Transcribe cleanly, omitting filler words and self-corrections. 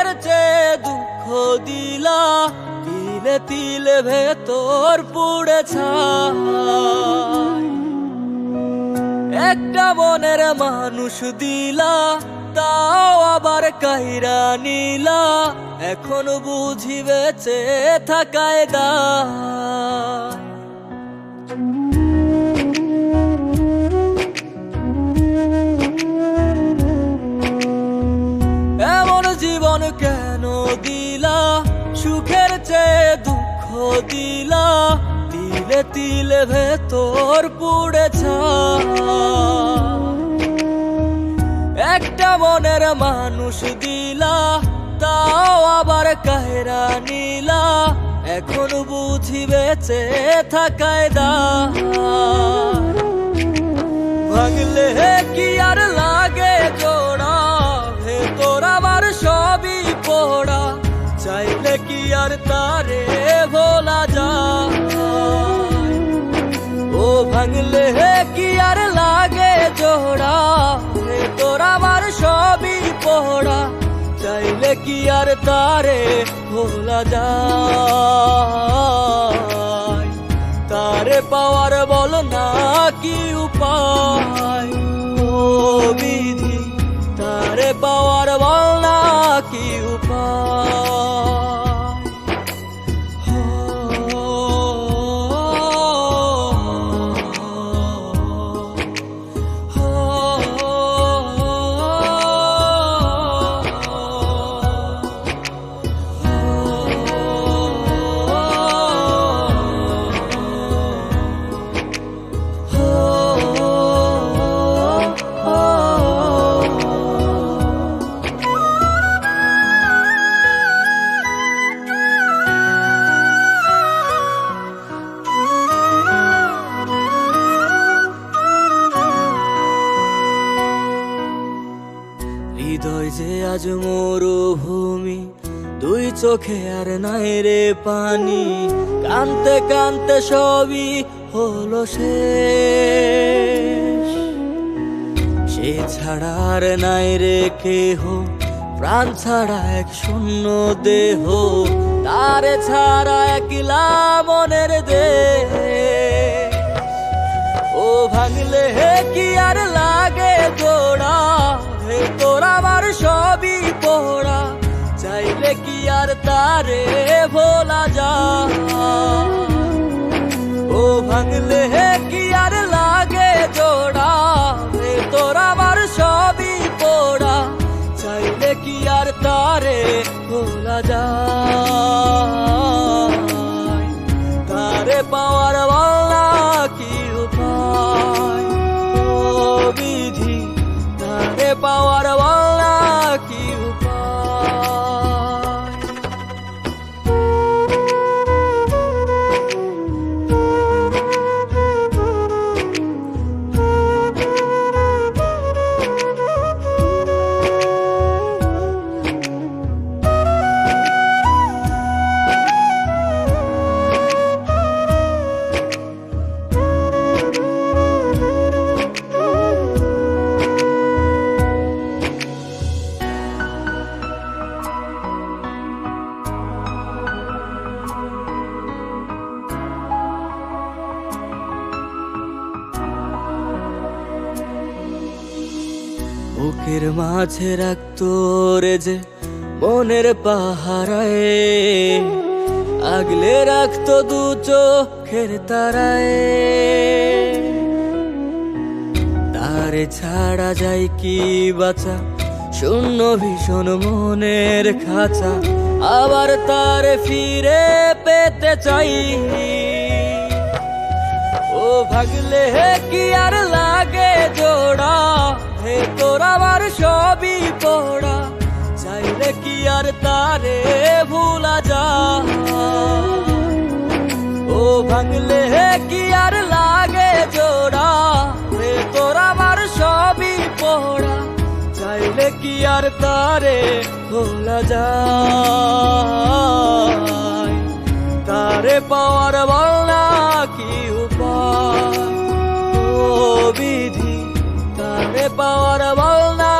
সুখের চেয়ে দুঃখ দিলা, তিলে তিলে ভেতর পুড়ে ছাই। একটা মনের মানুষ দিলা, তাও আবার কাইরা নিলা, এখন বুঝি বেঁচে থাকায় দায়। এমন জীবন কেন দিলা, সুখের চেয়ে দুঃখ দিলা, তিলে তিলে ভেতর পুড়ে ছাই। একটা মনের মানুষ দিলা, তাও আবার কাহেরা নিলা, এখন বুঝি বেঁচে থাকায় দায়। ভাঙলে কি আর লাগে জোড়া, ভেতর আমার সবই পোড়া, চাইলে কি আর তারে ভোলা যায়। ও ভাঙলে কি আর লাগে জোড়া, ভেতর আমার সবই পোড়া, চাইলে কি আর তারে ভোলা যায়। তারে পাওয়ার বল না কি উপায়, ও বিধি তারে পাওয়ার বল না কি উপায়। হৃদয় যে আজ মরুভূমি, দুই চোখে আর নাই রে পানি, কানতে কানতে সবই হলো শেষ। সে ছাড়া আর নাই রে কেহ, প্রাণ ছাড়া এক শূন্য দেহ, তারে ছাড়া একলা মনের দেহ। ও ভাঙলে কি আর লাগে জোড়া, ভেতর আমার সবই পোড়া, চাইলে কি আর তারে ভোলা যায়। ও ভাঙলে কি আর লাগে জোড়া, ভেতর আমার সবই পোড়া, চাইলে কি আর তারে ভোলা যায়। তারে পাওয়ার বলা কি উপায়, ও বিধি তারে পাওয়ার বলা কি উপায়। বুকের মাঝে রাখতো রে যে মনের পাহারায়, আগলে রাখতো দু চোখের তারায়। তারে ছাড়া যায় কি বাঁচা, শূন্য ভীষণ মনের খাঁচা, আবার তারে ফিরে পেতে চাই। ও ভাগলে কি আর লাগে জোড়া, ভেতর আমার সবই পোড়া, চাইলে কি আর তারে ভুলা যায়। ও ভাঙলে কি আর লাগে জোড়া, ভেতর আমার সবই পোড়া, চাইলে কি আর তারে ভোলা যায়। তারে পাওয়ার বলা কি উপায়, ও বিধি তারে পাওয়ার বল না